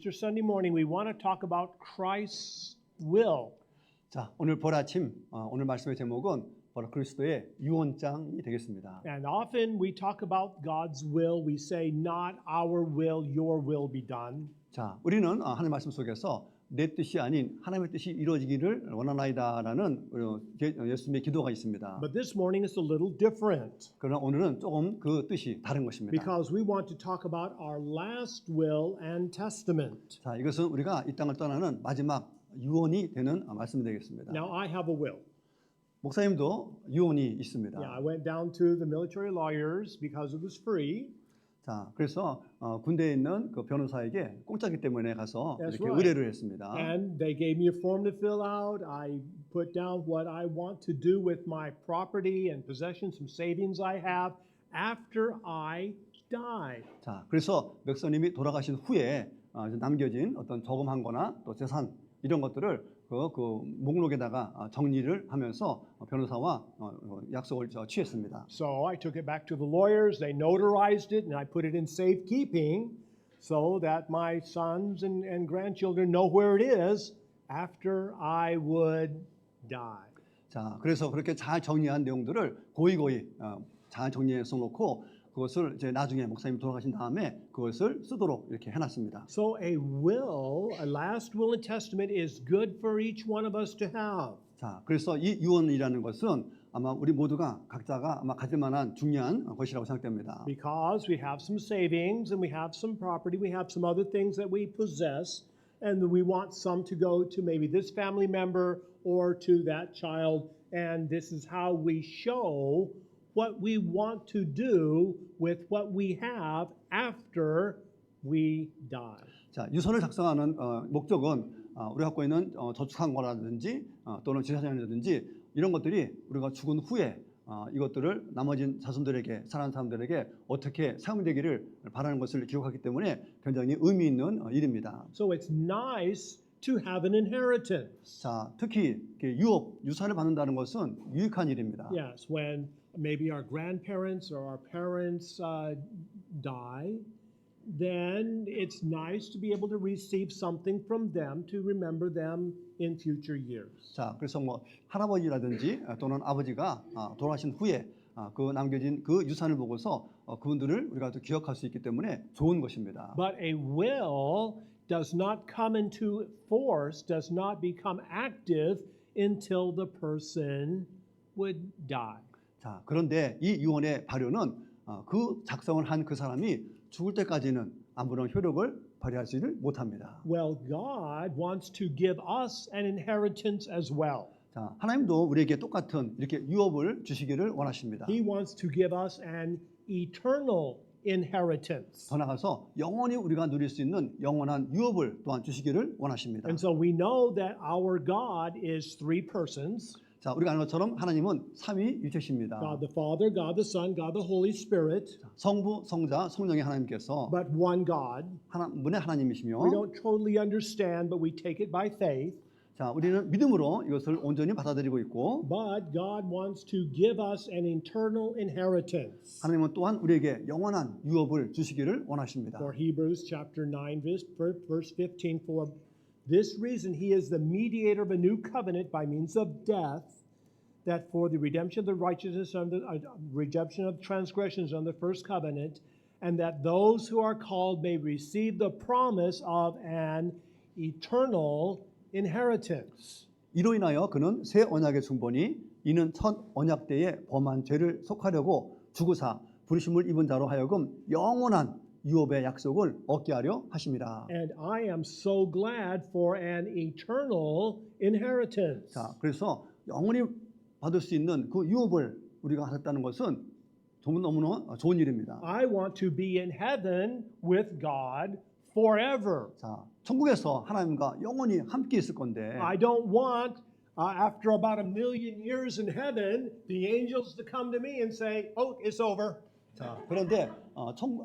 Easter Sunday morning, we want to talk about Christ's will. 자, 오늘 볼 아침 오늘 말씀의 제목은 바로 그리스도의 유언장이 되겠습니다. And often we talk about God's will. We say, not our will, your will be done. 자, 우리는 하나님 말씀 속에서 내 뜻이 아닌 하나님의 뜻이 이루어지기를 원하나이다라는 예수님의 기도가 있습니다. But this morning is a little different 그러나 오늘은 조금 그 뜻이 다른 것입니다. because we want to talk about our last will and testament. 자, 이것은 우리가 이 땅을 떠나는 마지막 유언이 되는 말씀이 되겠습니다. Now, I have a will. 목사님도 유언이 있습니다. Yeah, I went down to the military lawyers because it was free. 자, 그래서 군대에 있는 그 변호사에게 공짜기 때문에 가서 That's 이렇게 right. 의뢰를 했습니다. And they gave me a form to fill out. I put down what I want to do with my property and possessions, some savings I have after I die. 자, 그래서 목사님이 돌아가신 후에 이제 남겨진 어떤 저금한 거나 또 재산 이런 것들을 그 목록에다가 정리를 하면서 변호사와 약속을 취했습니다. So I took it back to the lawyers. They notarized it, and I put it in safekeeping so that my sons and grandchildren know where it is after I would die. 자, 그래서 그렇게 잘 정리한 내용들을 고이고이 잘 정리해서 놓고 그것을 이제 나중에 목사님 돌아가신 다음에 그것을 쓰도록 이렇게 해놨습니다. So a will, a last will and testament is good for each one of us to have. 자, 그래서 이 유언이라는 것은 아마 우리 모두가 각자가 아마 가질 만한 중요한 것이라고 생각됩니다. Because we have some savings and we have some property, we have some other things that we possess, and we want some to go to maybe this family member or to that child, and this is how we show what we want to do with what we have after we die. 자, 유선을 작성하는 목적은 우리가 갖고 있는 저축한 거라든지 또는 지자산이라든지 이런 것들이 우리가 죽은 후에 이것들을 나머진 자손들에게 사랑하는 사람들에게 어떻게 사용되기를 바라는 것을 기록하기 때문에 굉장히 의미 있는 일입니다. So it's nice to have an inheritance. 자, 특히 유산을 받는다는 것은 유익한 일입니다. Yes, when maybe our grandparents or our parents die, then it's nice to be able to receive something from them to remember them in future years. 자, 그래서 뭐 할아버지라든지 또는 아버지가 돌아가신 후에 그 남겨진 그 유산을 보고서 그분들을 우리가 또 기억할 수 있기 때문에 좋은 것입니다. But a will does not come into force, does not become active until the person would die. 자, 그런데 이 유언의 발효는 그 작성을 한 그 사람이 죽을 때까지는 아무런 효력을 발휘하지를 못합니다. Well, God wants to give us an inheritance as well. 자, 하나님도 우리에게 똑같은 이렇게 유업을 주시기를 원하십니다. He wants to give us an eternal inheritance. 더 나아가서 영원히 우리가 누릴 수 있는 영원한 유업을 또한 주시기를 원하십니다. And so we know that our God is three persons. 자, 우리가 아는 것처럼 하나님은 삼위일체십니다. God the Father, God the Son, God the Holy Spirit, 성부, 성자, 성령의 하나님께서 but one God. 문의 하나님이시며 We don't totally understand, but we take it by faith. 자, 우리는 믿음으로 이것을 온전히 받아들이고 있고 But God wants to give us an eternal inheritance. 하나님은 또한 우리에게 영원한 유업을 주시기를 원하십니다. For Hebrews chapter 9 verse 15, for this reason he is the mediator of a new covenant by means of death, that for the redemption of the righteousness and the redemption of transgressions on the first covenant, and that those who are called may receive the promise of an eternal inheritance. 이로 인하여 그는 새 언약의 중보니 이는 첫 언약 때에 범한 죄를 속하려고 죽으사 부르심을 입은 자로 하여금 영원한 유업의 약속을 얻게 하려 하심이라. And I am so glad for an eternal inheritance. 자, 그래서 영원히 받을 수 있는 그 유업을 우리가 받았다는 것은 너무나 좋은 일입니다. I want to be in heaven with God forever. 자, 천국에서 하나님과 영원히 함께 있을 건데 I don't want, after about 1,000,000 years in heaven, the angels to come to me and say, oh, it's over. 자, 그런데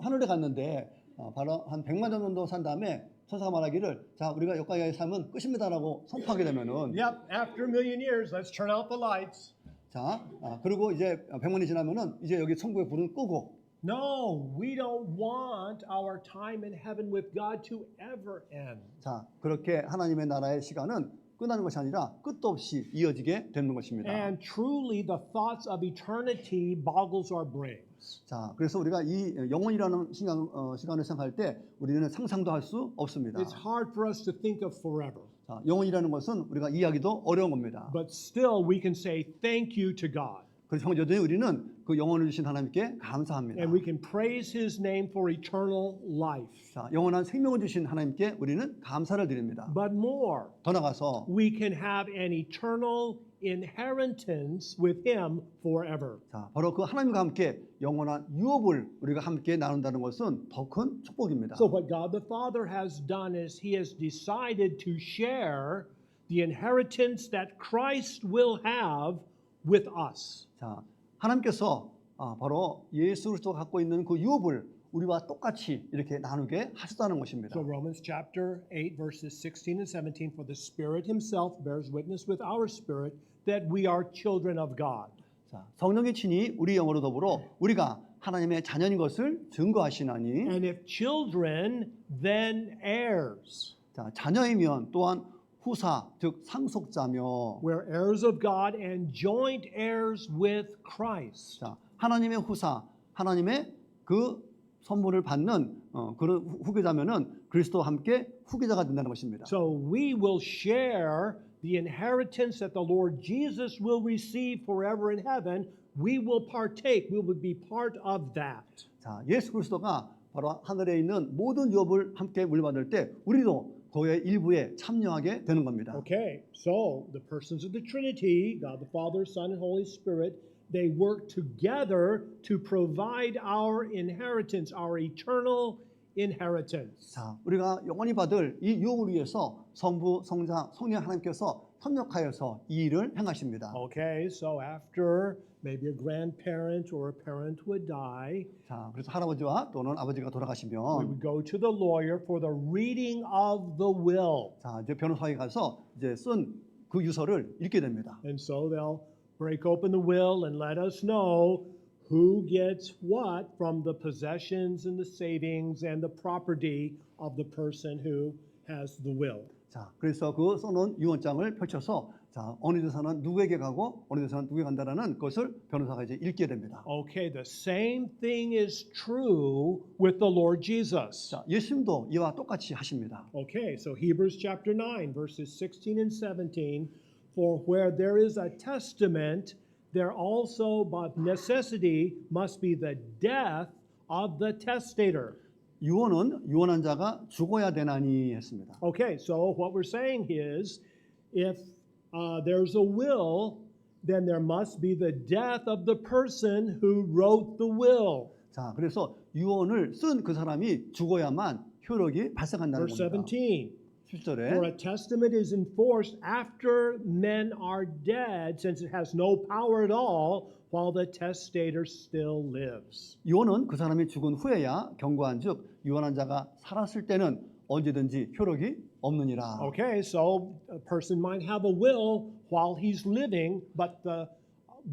하늘에 갔는데 바로 한 100만 년 정도 산 다음에 천사가 말하기를 자, 우리가 여기까지 살면 끝입니다라고 선포하게 되면은 Yep, after 1,000,000 years, let's turn out the lights. 자, 그리고 이제 100만이 지나면은 이제 여기 천국의 불은 끄고 No, we don't want our time in heaven with God to ever end. 자, 그렇게 하나님의 나라의 시간은 끝나는 것이 아니라 끝도 없이 이어지게 되는 것입니다. And truly the thoughts of eternity boggles our brains. 자, 그래서 우리가 이 영원이라는 시간을 생각할 때 우리는 상상도 할 수 없습니다. It's hard for us to think of forever. 자, 영원이라는 것은 우리가 이해하기도 어려운 겁니다. But still we can say thank you to God. 그래서 여전히 우리는 그 영혼을 주신 하나님께 감사합니다. And we can praise his name for eternal life. 자, 영원한 생명을 주신 하나님께 우리는 감사를 드립니다. But more, 더 나가서 we can have an eternal inheritance with him forever. 자, 바로 그 하나님과 함께 영원한 유업을 우리가 함께 나눈다는 것은 더 큰 축복입니다. So what God the Father has done is he has decided to share the inheritance that Christ will have with us. 자, 하나님께서 바로 예수 그리스도가 갖고 있는 그 유업을 우리와 똑같이 이렇게 나누게 하셨다는 것입니다. So Romans chapter 8 verses 16 and 17, for the Spirit himself bears witness with our spirit that we are children of God. 자, 성령의 친히 우리 영으로 더불어 우리가 하나님의 자녀인 것을 증거하시나니 And if children, then heirs. 자, 자녀이면 또한 후사 즉 상속자며 We're heirs of God and joint heirs with Christ. 자, 하나님의 후사 하나님의 그 선물을 받는 그런 후계자면은 그리스도와 함께 후계자가 된다는 것입니다. So we will share the inheritance that the Lord Jesus will receive forever in heaven. We will partake, we will be part of that. 자, 예수 그리스도가 바로 하늘에 있는 모든 유업을 함께 물받을 때 우리도 그의 일부에 참여하게 되는 겁니다. Okay, so the persons of the Trinity, God the Father, Son, and Holy Spirit, they work together to provide our inheritance, our eternal inheritance. 자, 우리가 영원히 받을 이 유업을 위해서 성부, 성자, 성령 하나님께서 협력하여서 이 일을 행하십니다. Okay, so after maybe a grandparent or a parent would die, 자, 그래서 할아버지와 또는 아버지가 we 돌아가시면 would go to the lawyer for the reading of the will. 자, 이제 변호사에 가서 이제 쓴 그 유서를 읽게 됩니다. And so they'll break open the will and let us know who gets what from the possessions and the savings and the property of the person who has the will. 자, 그래서 그 써놓은 유언장을 펼쳐서 자, 어느 재산은 누구에게 가고 어느 재산은 누구에게 간다라는 것을 변호사가 이제 읽게 됩니다. Okay, the same thing is true with the Lord Jesus. 자, 예수님도 이와 똑같이 하십니다. Okay, so Hebrews chapter 9, verses 16 and 17, for where there is a testament, there also by necessity must be the death of the testator. 유언은 유언한 자가 죽어야 되나니 했습니다. Okay, so what we're saying is if there's a will, then there must be the death of the person who wrote the will. 자, 그래서 유언을 쓴 그 사람이 죽어야만 효력이 발생한다는 Verse 겁니다. 17. 7절에 For a testament is enforced after men are dead, since it has no power at all while the testator still lives. 유언은 그 사람이 죽은 후에야 경고한즉 유언한 자가 살았을 때는 언제든지 효력이 없느니라. Okay, so a person might have a will while he's living, but the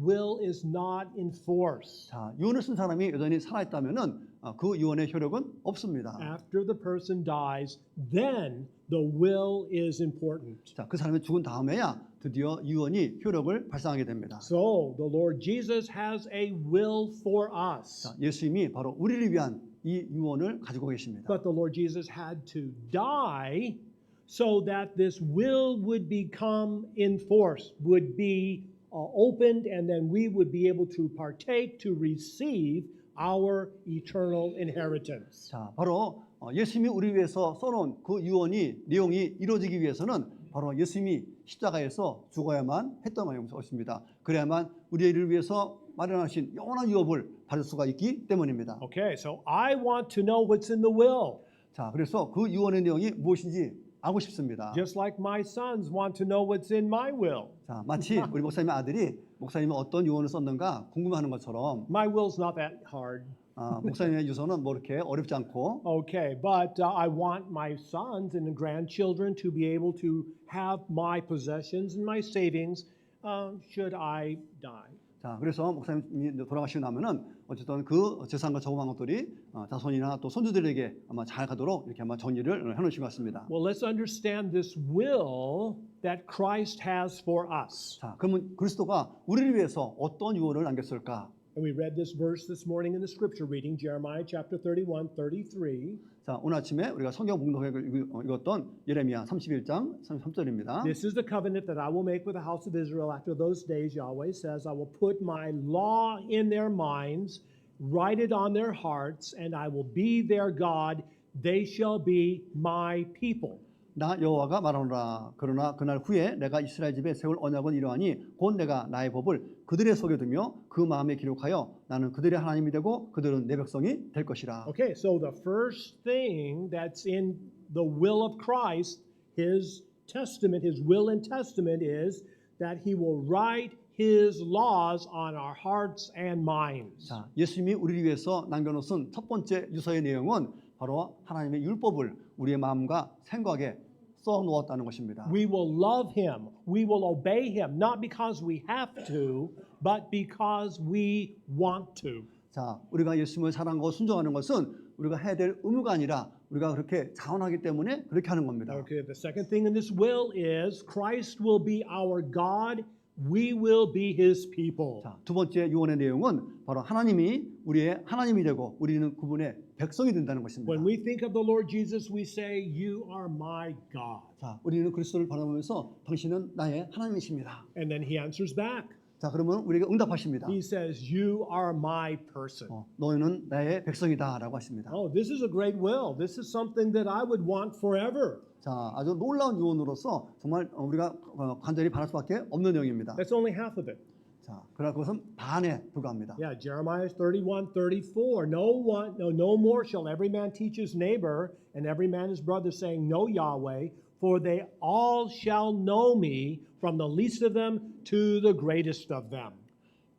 will is not enforced. 자, 유언을 쓴 사람이 여전히 살아있다면은 그 유언의 효력은 없습니다. After the person dies, then the will is important. 자, 그 사람이 죽은 다음에야 드디어 유언이 효력을 발생하게 됩니다. So the Lord Jesus has a will for us. 자, 예수님이 바로 우리를 위한 이 유언을 가지고 계십니다. But the Lord Jesus had to die so that this will would become enforced, would be opened, and then we would be able to partake, to receive our eternal inheritance. 자, 바로 예수님이 우리 위해서 써놓은 그 유언이 내용이 이루어지기 위해서는 바로 예수님이 십자가에서 죽어야만 했던 것입니다. 그래야만 우리를 위해서 마련하신 영원한 유업을 받을 수가 있기 때문입니다. Okay, so I want to know what's in the will. 자, 그래서 그 유언의 내용이 무엇인지 알고 싶습니다. Just like my sons want to know what's in my will. 자, 마치 우리 목사님의 아들이 목사님이 어떤 유언을 썼는가 궁금해하는 것처럼 My will's not that hard. 목사님의 유서는 뭐 이렇게 어렵지 않고 Okay, but I want my sons and grandchildren to be able to have my possessions and my savings should I die. 자, 그래서 목사님이 이제 돌아가시고 나면은 어쨌든 그 재산과 저금한 것들이 자손이나 또 손주들에게 아마 잘 가도록 이렇게 아마 정리를 해놓으신 것 같습니다. Well, let's understand this will that Christ has for us. 자, 그러면 그리스도가 우리를 위해서 어떤 유언을 남겼을까? And we read this verse this morning in the scripture reading, Jeremiah chapter 31, 33. 자, 오늘 아침에 우리가 성경 봉독회 읽었던 예레미야 31장 33절입니다. This is the covenant that I will make with the house of Israel after those days, Yahweh says, I will put my law in their minds, write it on their hearts, and I will be their God. They shall be my people. 나 여호와가 말하노라. 그러나 그날 후에 내가 이스라엘 집에 세울 언약은 이러하니 곧 내가 나의 법을 그들의 속에 두며 그 마음에 기록하여 나는 그들의 하나님이 되고 그들은 내 백성이 될 것이라. Okay, so the first thing that's in the will of Christ, his testament, his will and testament is that he will write his laws on our hearts and minds. 자, 예수님이 우리를 위해서 남겨놓은 첫 번째 유서의 내용은 바로 하나님의 율법을 우리의 마음과 생각에 써 놓았다는 것입니다. We will love him. We will obey him, not because we have to, but because we want to. 자, 우리가 예수님을 사랑하고 순종하는 것은 우리가 해야 될 의무가 아니라 우리가 그렇게 자원하기 때문에 그렇게 하는 겁니다. Okay, the second thing in this will is Christ will be our God. We will be his people. 자, 두 번째 유언의 내용은 바로 하나님이 우리의 하나님이 되고 우리는 그분의 백성이 된다는 것입니다. When we think of the Lord Jesus, we say, You are my God. 자, 우리는 그리스도를 바라보면서 당신은 나의 하나님이십니다. And then he answers back. 자, 그러면 우리가 응답하십니다. He says, You are my person. 너희는 나의 백성이다라고 하십니다. Oh, this is a great will. This is something that I would want forever. 자, 아주 놀라운 유언으로서 정말 우리가 간절히 바랄 수밖에 없는 내용입니다. That's only half of it. 자, 그러나 그것은 반에 불과합니다. Yeah, Jeremiah 31:34. No more shall every man teach his neighbor and every man his brother, saying, Know Yahweh, for they all shall know me, from the least of them to the greatest of them.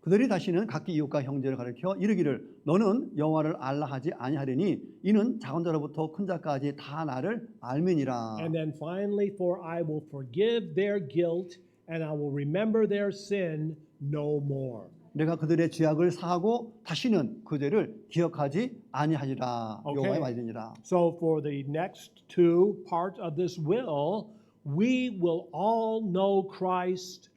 그들이 다시는 각기 이웃과 형제를 가리켜 이르기를 너는 여호와를 알라 하지 아니하리니 이는 작은 자로부터 큰 자까지 다 나를 알미니라. And then finally, for I will forgive their guilt and I will remember their sin no more. 내가 그들의 죄악을 사하고 다시는 그 죄를 기억하지 아니하리라. 여호와의 말이니라. So for the next two parts of this will, we will all know Christ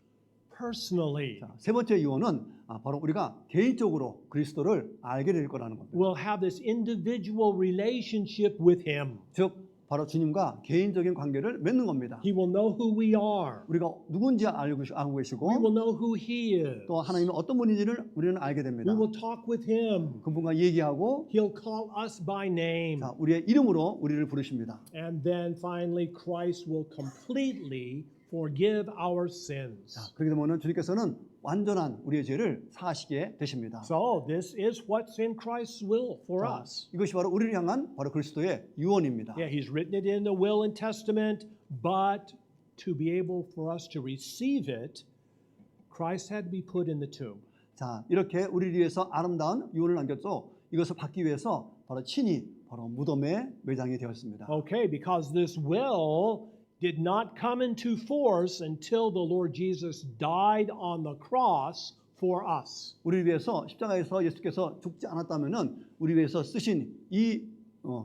personally. 자, 세 번째 유언은 바로 우리가 개인적으로 그리스도를 알게 될 거라는 겁니다. We'll have this individual relationship with him. 즉 바로 주님과 개인적인 관계를 맺는 겁니다. He will know who we are. 우리가 누군지 알고 계시고 We will know who he is. 또 하나님은 어떤 분인지를 우리는 알게 됩니다. We will talk with him. 그분과 얘기하고 He'll call us by name. 자, 우리의 이름으로 우리를 부르십니다. And then finally, Christ will completely forgive our sins. 자, 그렇게 되면 주님께서는 완전한 우리의 죄를 사하시게 되십니다. So this is what's in Christ's will for 자, us. 이것이 바로 우리를 향한 바로 그리스도의 유언입니다. Yeah, he's written it in the will and testament, but to be able for us to receive it, Christ had to be put in the tomb. 자, 이렇게 우리를 위해서 아름다운 유언을 남겼죠. 이것을 받기 위해서 바로 친히 바로 무덤에 매장이 되었습니다. Okay, because this will did not come into force until the Lord Jesus died on the cross for us. 우리를 위해서 십자가에서 예수께서 죽지 않았다면은 우리 위해서 쓰신 이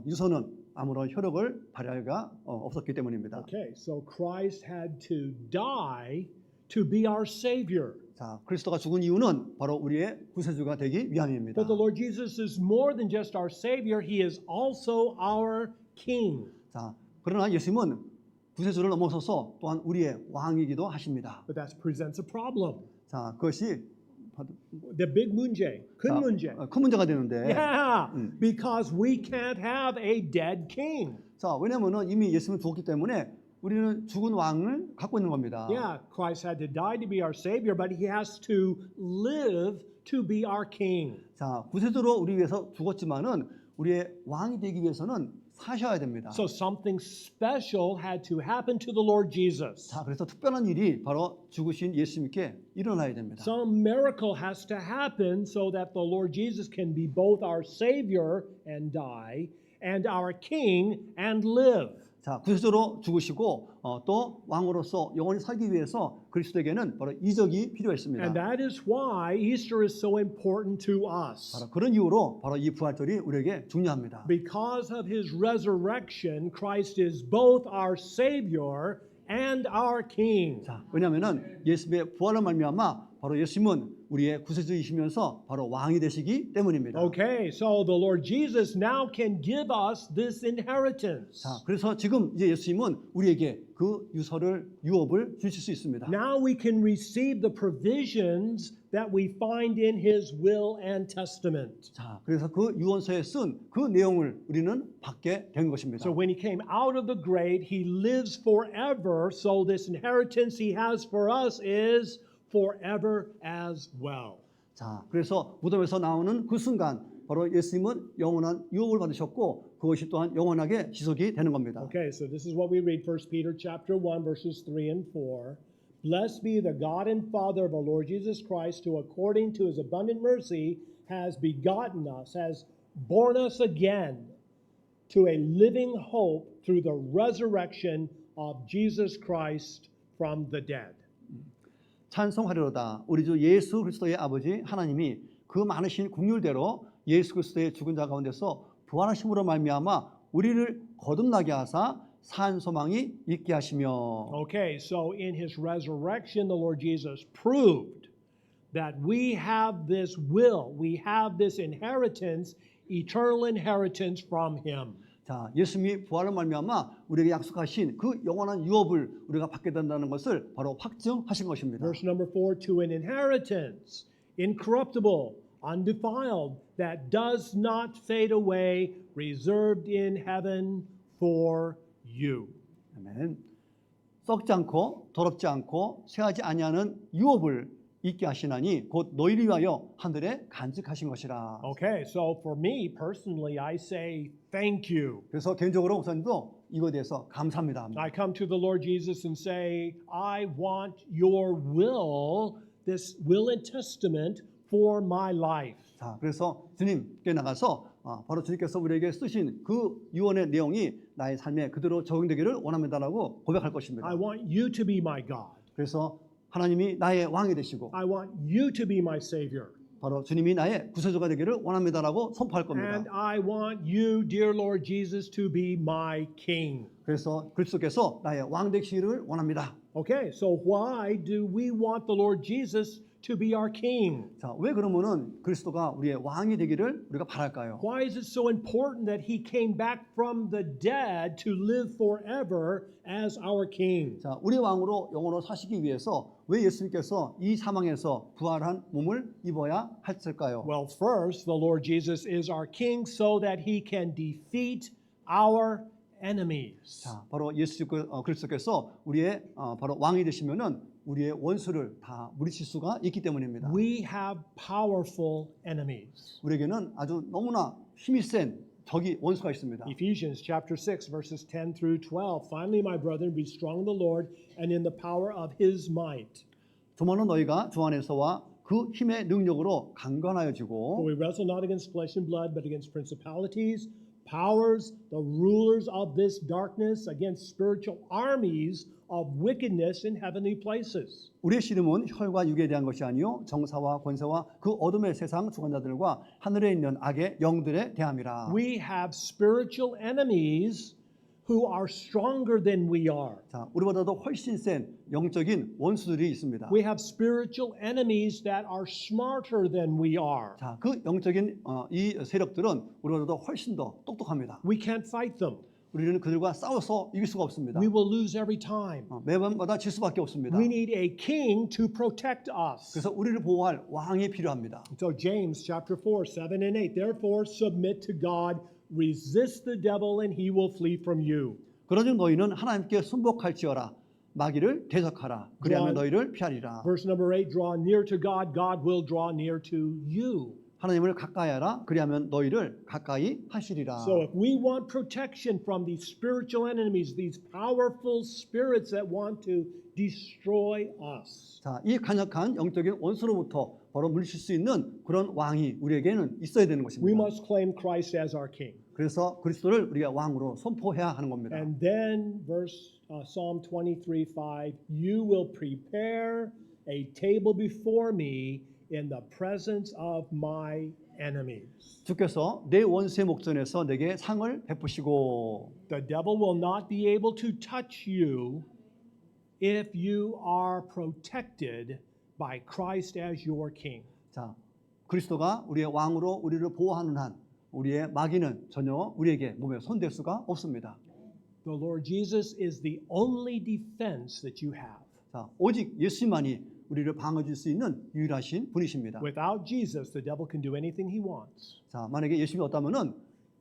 유서는 아무런 효력을 발휘가 없었기 때문입니다. Okay, so Christ had to die to be our Savior. 자, 그리스도가 죽은 이유는 바로 우리의 구세주가 되기 위함입니다. But the Lord Jesus is more than just our Savior, He is also our King. 자, 그러나 예수님은 구세주를 넘어서서 또한 우리의 왕이기도 하십니다. But that presents a problem. 자, 그것이 The big 문제, 큰 문제. 큰 문제가 되는데. Yeah, because we can't have a dead king. 자, 왜냐면은 이미 예수님은 죽었기 때문에 우리는 죽은 왕을 갖고 있는 겁니다. Yeah, Christ had to die to be our Savior, but He has to live to be our King. 자, 구세주로 우리 위해서 죽었지만은 우리의 왕이 되기 위해서는 사셔야 됩니다. So something special had to happen to the Lord Jesus. 자, 그래서 특별한 일이 바로 죽으신 예수님께 일어나야 됩니다. Some miracle has to happen so that the Lord Jesus can be both our Savior and die, and our King and live. 자, 구세주로 죽으시고 또 왕으로서 영원히 살기 위해서 그리스도에게는 바로 이적이 필요했습니다. And that is why Easter is so important to us. 바로 그런 이유로 바로 이 부활절이 우리에게 중요합니다. Because of his resurrection, Christ is both our Savior and our King. 자, 왜냐하면은 예수의 부활로 말미암아 바로 예수님은 우리의 구세주이시면서 바로 왕이 되시기 때문입니다. Okay, so the Lord Jesus now can give us this inheritance. 자, 그래서 지금 이제 예수님은 우리에게 그 유업을 주실 수 있습니다. Now we can receive the provisions that we find in his will and testament. 자, 그래서 그 유언서에 쓴 그 내용을 우리는 받게 된 것입니다. So when he came out of the grave, he lives forever. So this inheritance he has for us is forever as well. 자, 그래서 무덤에서 나오는 그 순간 바로 예수님은 영원한 유업을 받으셨고 그것이 또한 영원하게 지속이 되는 겁니다. Okay, so this is what we read 1 Peter chapter 1 verses 3 and 4. Blessed be the God and Father of our Lord Jesus Christ, who according to his abundant mercy has begotten us, has born us again to a living hope through the resurrection of Jesus Christ from the dead. 찬송하리로다. 우리 주 예수 그리스도의 아버지 하나님이 그 많으신 긍휼대로 예수 그리스도의 죽은 자 가운데서 부활하심으로 말미암아 우리를 거듭나게 하사 산 소망이 있게 하시며. Okay, so in his resurrection, the Lord Jesus proved that we have this will, we have this inheritance, eternal inheritance from him. 자, 예수님이 부활로 말미암아 우리에게 약속하신 그 영원한 유업을 우리가 받게 된다는 것을 바로 확증하신 것입니다. Verse number 4, to an inheritance, incorruptible, undefiled, that does not fade away, reserved in heaven for you. 아멘. 썩지 않고 더럽지 않고 쇠하지 아니하는 유업을 있게 하시나니 곧 너희를 위하여 하늘에 간직하신 것이라. Okay, so for me personally, I say thank you. 그래서 개인적으로 목사님도 이거에 대해서 감사합니다. I come to the Lord Jesus and say, I want your will, this will and testament for my life. 자, 그래서 주님께 나가서 바로 주님께서 우리에게 쓰신 그 유언의 내용이 나의 삶에 그대로 적용되기를 원합니다라고 고백할 것입니다. I want you to be my God. 그래서 하나님이 나의 왕이 되시고 I want you to be my Savior. 바로 주님이 나의 구세주가 되기를 원합니다라고 선포할 겁니다. And I want you, dear Lord Jesus, to be my King. 그래서 그리스도께서 나의 왕 되시기를 원합니다. Okay, so why do we want the Lord Jesus to be our King? 자, 왜 그러면은 그리스도가 우리의 왕이 되기를 우리가 바랄까요? Why is it so important that he came back from the dead to live forever as our King? 자, 우리 왕으로 영원히 사시기 위해서 왜 예수님께서 이 사망에서 부활한 몸을 입어야 했을까요? Well, first, the Lord Jesus is our King so that he can defeat our enemies. 자, 바로 예수 그리스도께서 우리의 바로 왕이 되시면은 우리의 원수를 다 물리칠 수가 있기 때문입니다. We have powerful enemies. 우리에게는 아주 너무나 힘이 센 적이 원수가 있습니다. Ephesians chapter 6 verses 10 through 12. Finally, my brethren, be strong in the Lord and in the power of his might. 조만은 너희가 주 안에서와 그 힘의 능력으로 For 강건하여지고 we wrestle not against flesh and blood, but against principalities, powers, the rulers of this darkness, against spiritual armies of wickedness in heavenly places. 우리의 씨름은 혈과 육에 대한 것이 아니요 정사와 권세와 그 어둠의 세상 주관자들과 하늘에 있는 악의 영들에 대함이라. We have spiritual enemies who are stronger than we are. 자, 우리보다도 훨씬 센 영적인 원수들이 있습니다. We have spiritual enemies that are smarter than we are. 자, 그 영적인 이 세력들은 우리보다도 훨씬 더 똑똑합니다. We can't fight them. 우리는 그들과 싸워서 이길 수가 없습니다. We will lose every time. 매번마다 질 수밖에 없습니다. We need a king to protect us. 그래서 우리를 보호할 왕이 필요합니다. So James chapter 4, 7 and 8. Therefore submit to God, resist the devil and he will flee from you. 그러즉 너희는 하나님께 순복할지어라. 마귀를 대적하라. 그리하면 너희를 피하리라. Verse number 8. Draw near to God, God will draw near to you. 하나님을 가까이 하라. 그리하면 너희를 가까이 하시리라. So if we want protection from these spiritual enemies, these powerful spirits that want to destroy us, 자, 이 강력한 영적인 원수로부터 바로 물리칠 수 있는 그런 왕이 우리에게는 있어야 되는 we 것입니다. must claim Christ as our King. 그래서 그리스도를 우리가 왕으로 선포해야 하는 겁니다. And then Psalm 23:5, you will prepare a table before me in the presence of my enemies. 주께서 내 원수의 목전에서 내게 상을 베푸시고 The devil will not be able to touch you if you are protected by Christ as your king. 자, 그리스도가 우리의 왕으로 우리를 보호하는 한 우리의 마귀는 전혀 우리에게 몸에 손댈 수가 없습니다. The Lord Jesus is the only defense that you have. 자, 오직 예수만이 우리를 방어해 줄 수 있는 유일하신 분이십니다. Without Jesus, the devil can do anything he wants. 자, 만약에 예수님이 없다면은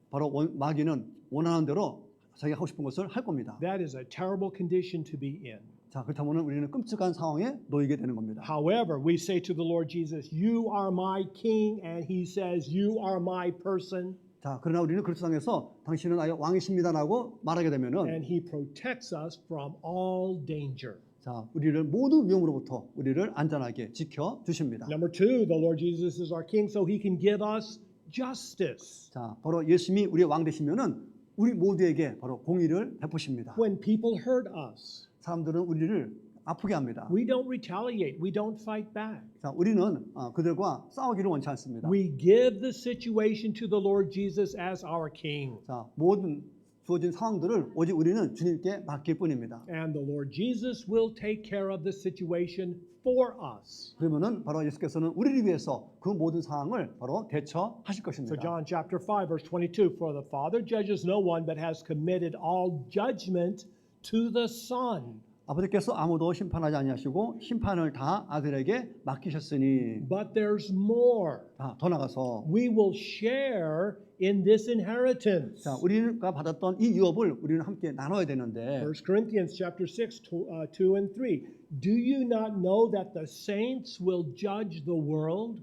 바로 마귀는 원하는 대로 자기가 하고 싶은 것을 할 겁니다. That is a terrible condition to be in. 자, 그렇다면 우리는 끔찍한 상황에 놓이게 되는 겁니다. However, we say to the Lord Jesus, you are my king, and he says, you are my person, 자, 그러나 우리는 그리스도 상에서 당신은 아예 왕이십니다라고 말하게 되면은 and he protects us from all danger. 자, 우리를 모든 위험으로부터 우리를 안전하게 지켜 주십니다. Number two, the Lord Jesus is our king, so he can give us justice. 자, 바로 예수님이 우리의 왕 되시면은 우리 모두에게 바로 공의를 베푸십니다. When people hurt us, 사람들은 우리를 아프게 합니다. we don't retaliate, we don't fight back. 자, 우리는 그들과 싸우기를 원치 않습니다. We give the situation to the Lord Jesus as our king. 자, 모든 주어진 상황들을 오직 우리는 주님께 맡길 뿐입니다. And the Lord Jesus will take care of the situation for us. 그러면은 바로 예수께서는 우리를 위해서 그 모든 상황을 바로 대처하실 So 것입니다. John chapter 5 verse 22, for the Father judges no one but has committed all judgment to the Son. 아버지께서 아무도 심판하지 아니하시고 심판을 다 아들에게 맡기셨으니 But there's more. 더 나가서 We will share in this inheritance. 자, 우리가 받았던 이 유업을 우리는 함께 나눠야 되는데 1 Corinthians chapter 6, 2 and 3. Do you not know that the saints will judge the world?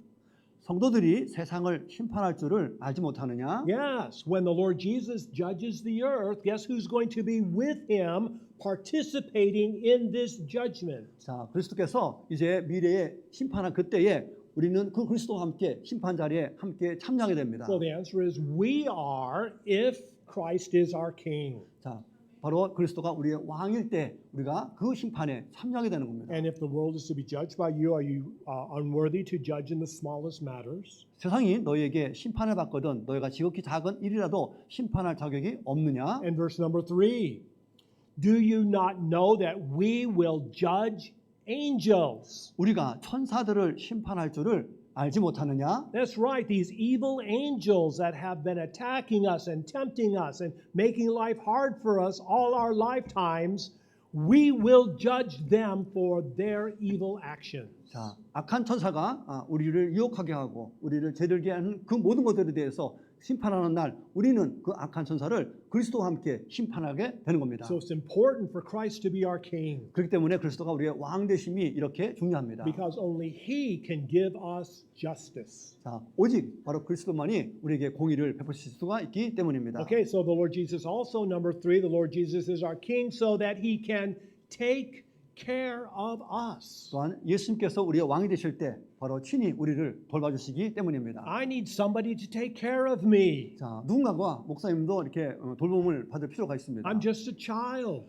성도들이 세상을 심판할 줄을 알지 못하느냐? Yes, when the Lord Jesus judges the earth, guess who's going to be with him participating in this judgment? 자, 그리스도께서 이제 미래에 심판한 그때에 우리는 그 그리스도와 함께 심판 자리에 함께 참여하게 됩니다. Well, the answer is we are if Christ is our king. 자, 바로 그리스도가 우리의 왕일 때 우리가 그 심판에 참여하게 되는 겁니다. And if the world is to be judged by you, are you unworthy to judge in the smallest matters? 세상이 너희에게 심판을 받거든 너희가 지극히 작은 일이라도 심판할 자격이 없느냐? And verse number 3. Do you not know that we will judge angels? 우리가 천사들을 심판할 줄을 알지 못하느냐? That's right, these evil angels that have been attacking us and tempting us and making life hard for us all our lifetimes, we will judge them for their evil actions. 자, 악한 천사가 우리를 유혹하게 하고 우리를 제들게 하는 그 모든 것들에 대해서 심판하는 날 우리는 그 악한 천사를 그리스도와 함께 심판하게 되는 겁니다. So it's important for Christ to be our king 그렇기 때문에 그리스도가 우리의 왕 되심이 이렇게 중요합니다. because only He can give us justice. 자, 오직 바로 그리스도만이 우리에게 공의를 베푸실 수가 있기 때문입니다. Okay, so the Lord Jesus also, number 3, the Lord Jesus is our king so that He can take care of us. 또한 예수님께서 우리의 왕이 되실 때 바로 친히 우리를 돌봐주시기 때문입니다. I need somebody to take care of me. 자, 누군가가 목사님도 이렇게 돌봄을 받을 필요가 있습니다. I'm just a child.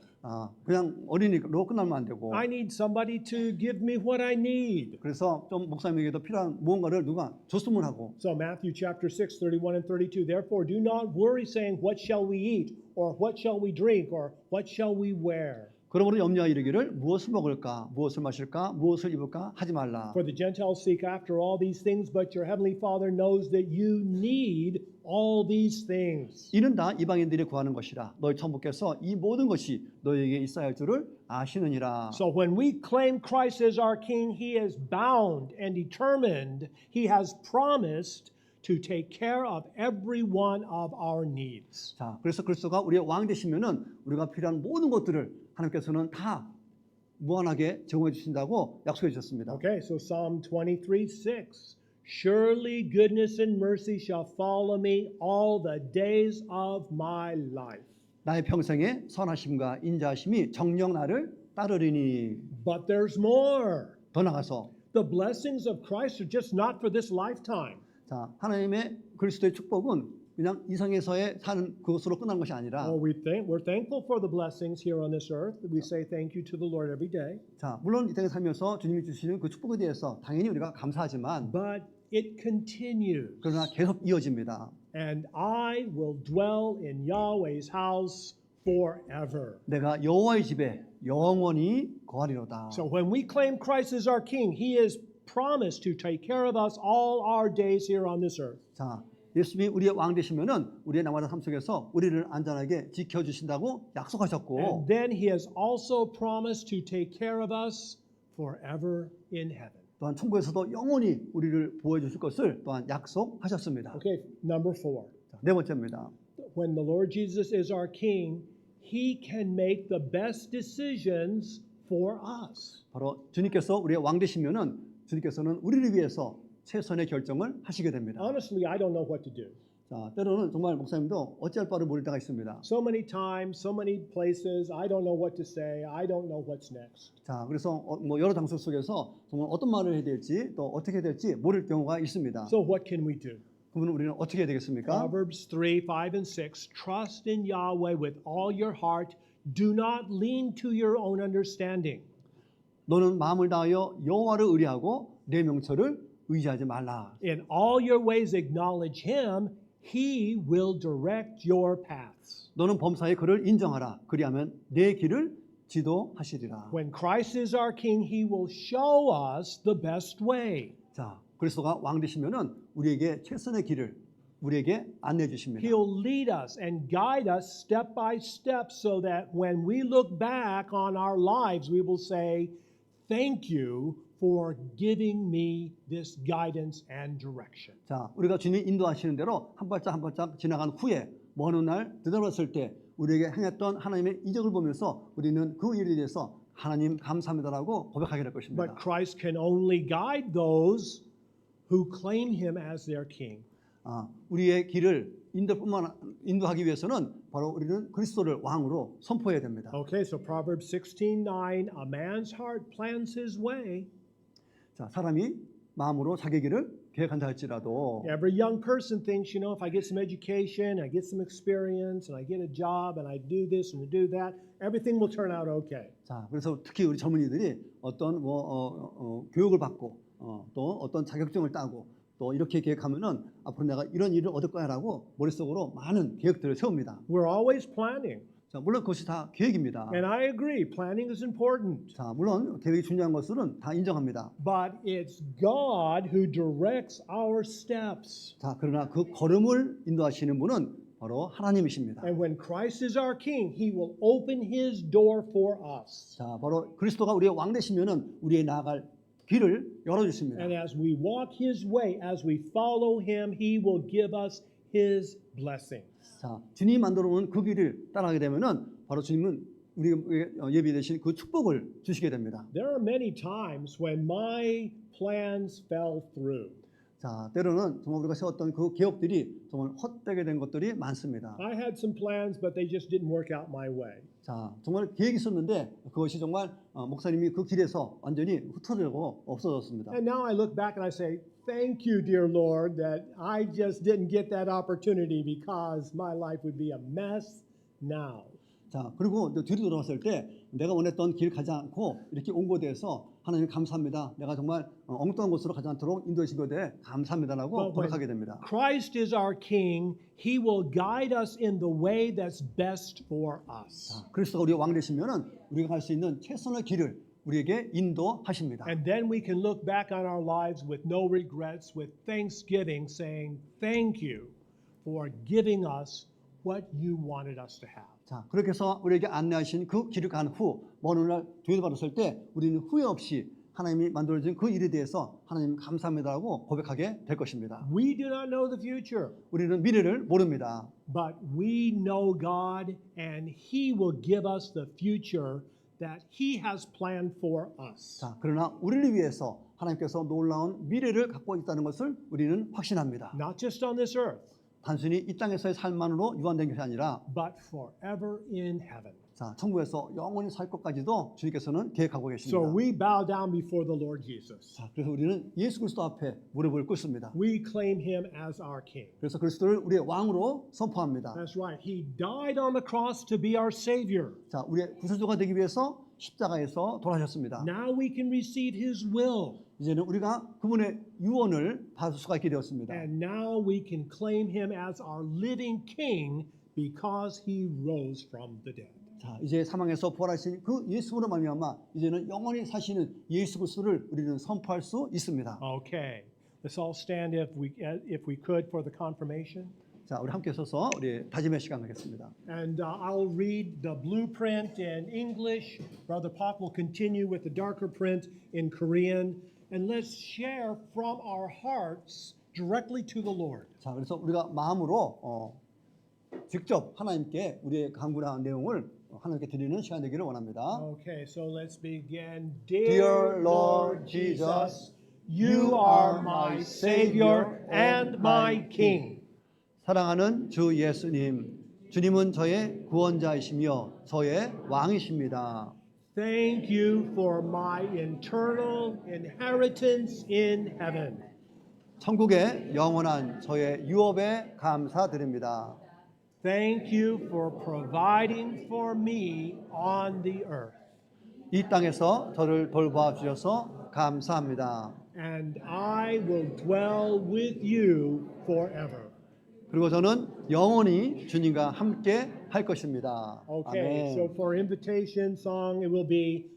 그냥 어린이로 끝나면 안 되고 I need somebody to give me what I need. 그래서 좀 목사님에게도 필요한 무언가를 누가 줬으면 하고 So Matthew chapter 6, 31 and 32, therefore do not worry saying, what shall we eat, or what shall we drink, or what shall we wear? 그러므로 염려하여 이르기를 무엇을 먹을까 무엇을 마실까 무엇을 입을까 하지 말라. For the Gentiles seek after all these things, but your heavenly Father knows that you need all these things. 이는 다 이방인들이 구하는 것이라 너희 천부께서 이 모든 것이 너희에게 있어야 할 줄을 아시느니라. So when we claim Christ as our King, He is bound and determined. He has promised to take care of every one of our needs. 자, 그래서 그리스도가 우리의 왕 되시면은 우리가 필요한 모든 것들을 하나님께서는 다 무한하게 제공해 주신다고 약속해 주셨습니다. Okay, so Psalm 23:6. Surely goodness and mercy shall follow me all the days of my life. 나의 평생에 선하심과 인자하심이 정녕 나를 따르리니. But there's more. 더 나가서 The blessings of Christ are just not for this lifetime. 자, 하나님의 그리스도의 축복은 그냥 이성에서의 사는 그것으로 끝난 것이 아니라 we're thankful for the blessings here on this earth. We say thank you to the Lord every day. 자, 물론 이 땅에 살면서 주님이 주시는 그 축복에 대해서 당연히 우리가 감사하지만 But it continues. 그러나 계속 이어집니다. And I will dwell in Yahweh's house forever. 내가 여호와의 집에 영원히 거하리로다. So when we claim Christ as our King, He is promised to take care of us all our days here on this earth. 자, 예수님이 우리의 왕 되시면은 우리의 남아라 삶 속에서 우리를 안전하게 지켜 주신다고 약속하셨고, And then He has also promised to take care of us forever in heaven. 또한 천국에서도 영원히 우리를 보호해 주실 것을 또한 약속하셨습니다. Okay, number 4. 자, 네 번째입니다. When the Lord Jesus is our King, He can make the best decisions for us. 바로 주님께서 우리의 왕 되시면은 주님께서는 우리를 위해서 최선의 결정을 하시게 됩니다. Honestly, I don't know what to do. 자, 때로는 정말 목사님도 어찌할 바를 모를 때가 있습니다. So many times, so many places, I don't know what to say. I don't know what's next. 자, 그래서 뭐 여러 장소 속에서 정말 어떤 말을 해야 될지 또 어떻게 해야 될지 모를 경우가 있습니다. So what can we do? 그러면 우리는 어떻게 해야 되겠습니까? Proverbs 3, 5, and 6. Trust in Yahweh with all your heart. Do not lean to your own understanding. 너는 마음을 다하여 여호와를 의뢰하고 내 명철을 의지하지 말라. In all your ways acknowledge Him. He will direct your paths. 너는 범사에 그를 인정하라. 그리하면 내 길을 지도하시리라. When Christ is our King, He will show us the best way. 자, 그리스도가 왕 되시면은 우리에게 최선의 길을 우리에게 안내해 주십니다. He'll lead us and guide us step by step so that when we look back on our lives, we will say, thank you for giving me this guidance and direction. 자, 우리가 주님이 인도하시는 대로 한 발짝 한 발짝 지나간 후에 먼 날 되돌았을 때 우리에게 행했던 하나님의 이적을 보면서 우리는 그 일에 대해서 하나님 감사합니다라고 고백하게 될 것입니다. But Christ can only guide those who claim Him as their King. 우리의 길을 인도하기 위해서는 바로 우리는 그리스도를 왕으로 선포해야 됩니다. Okay, so Proverbs 16:9, a man's heart plans his way. 자, 사람이 마음으로 자기 길을 계획한다 할지라도 Every young person thinks, you know, if I get some education, I get some experience, and I get a job, and I do this and I do that, everything will turn out okay. 자, 그래서 특히 우리 젊은이들이 어떤 교육을 받고 또 어떤 자격증을 따고 또 이렇게 계획하면은 앞으로 내가 이런 일을 얻을 거야라고 머릿속으로 많은 계획들을 세웁니다. We're always planning. 자, 물론 그것이 다 계획입니다. And I agree, planning is important. 자, 물론 계획이 중요한 것은 다 인정합니다. But it's God who directs our steps. 자, 그러나 그 걸음을 인도하시는 분은 바로 하나님이십니다. And when Christ is our King, He will open His door for us. 자, 바로 그리스도가 우리의 왕 되시면은 우리의 나아갈 길을 열어주십니다. And as we walk His way, as we follow Him, He will give us His blessings. 자, 주님이 만들어 놓은 그 길을 따라가게 되면은 바로 주님은 우리에게 예비되신 그 축복을 주시게 됩니다. There are many times when my plans fell through. 자, 때로는 정말 우리가 세웠던 그 계획들이 정말 헛되게 된 것들이 많습니다. I had some plans, but they just didn't work out my way. 자, 정말 계획이 있었는데 그것이 정말 목사님이 그 길에서 완전히 흩어지고 없어졌습니다. And now I look back and I say, thank you, dear Lord, that I just didn't get that opportunity because my life would be a mess now. 자, 그리고 뒤로 돌아왔을 때 내가 원했던 길 가지 않고 이렇게 온 것에 대해서 하나님 감사합니다. 내가 정말 엉뚱한 곳으로 가지 않도록 인도해 주신 것에 감사합니다라고 고백하게 됩니다. Christ is our King. He will guide us in the way that's best for us. 자, 그리스도가 우리의 왕 되시면은 우리가 갈 수 있는 최선의 길을 우리에게 인도하십니다. And then we can look back on our lives with no regrets, with thanksgiving, saying, thank you for giving us what you wanted us to have. 자, 그렇게 해서 우리에게 안내하신 그 길을 간 후 어느 날 교회를 받았을 때 우리는 후회 없이 하나님이 만들어진 그 일에 대해서 하나님 감사합니다라고 고백하게 될 것입니다. We do not know the future, 우리는 미래를 모릅니다. but we know God and He will give us the future that He has planned for us. 자, 그러나 우리를 위해서 하나님께서 놀라운 미래를 갖고 있다는 것을 우리는 확신합니다. Not just on this earth, 단순히 이 땅에서의 삶만으로 유한된 것이 아니라 but forever in heaven. 자, 천국에서 영원히 살 것까지도 주님께서는 계획하고 So 계십니다. we bow down before the Lord Jesus. 자, 그래서 우리는 예수 그리스도 앞에 무릎을 꿇습니다. We claim him as our king. 그래서 그리스도를 우리의 왕으로 선포합니다. That's right. He died on the cross to be our Savior. 자, 우리의 구세주가 되기 위해서 십자가에서 돌아가셨습니다. Now we can receive his will. 이제는 우리가 그분의 유언을 받을 수가 있게 되었습니다. And now we can claim him as our living king because he rose from the dead. 자, 이제 사망에서 부활하신 그 예수로 말미암아 이제는 영원히 사시는 예수 그리스도를 우리는 선포할 수 있습니다. Okay. Let's all stand if we could for the confirmation. 자, 우리 함께 서서 우리 다짐의 시간 하겠습니다. And I'll read the blueprint in English. Brother Pak will continue with the darker print in Korean. And let's share from our hearts directly to the Lord. 자, 그래서 우리가 마음으로 직접 하나님께 우리의 간구한 내용을 하나님께 드리는 시간 되기를 원합니다. Okay, so let's begin. Dear Lord Jesus, you are my Savior and my King. 사랑하는 주 예수님, 주님은 저의 구원자이시며 저의 왕이십니다. Thank you for my eternal inheritance in heaven. 천국의 영원한 저의 유업에 감사드립니다. Thank you for providing for me on the earth. 이 땅에서 저를 돌봐 주셔서 감사합니다. And I will dwell with you forever. 그리고 저는 영원히 주님과 함께 할 것입니다. Okay, 아멘. so for invitation song, it will be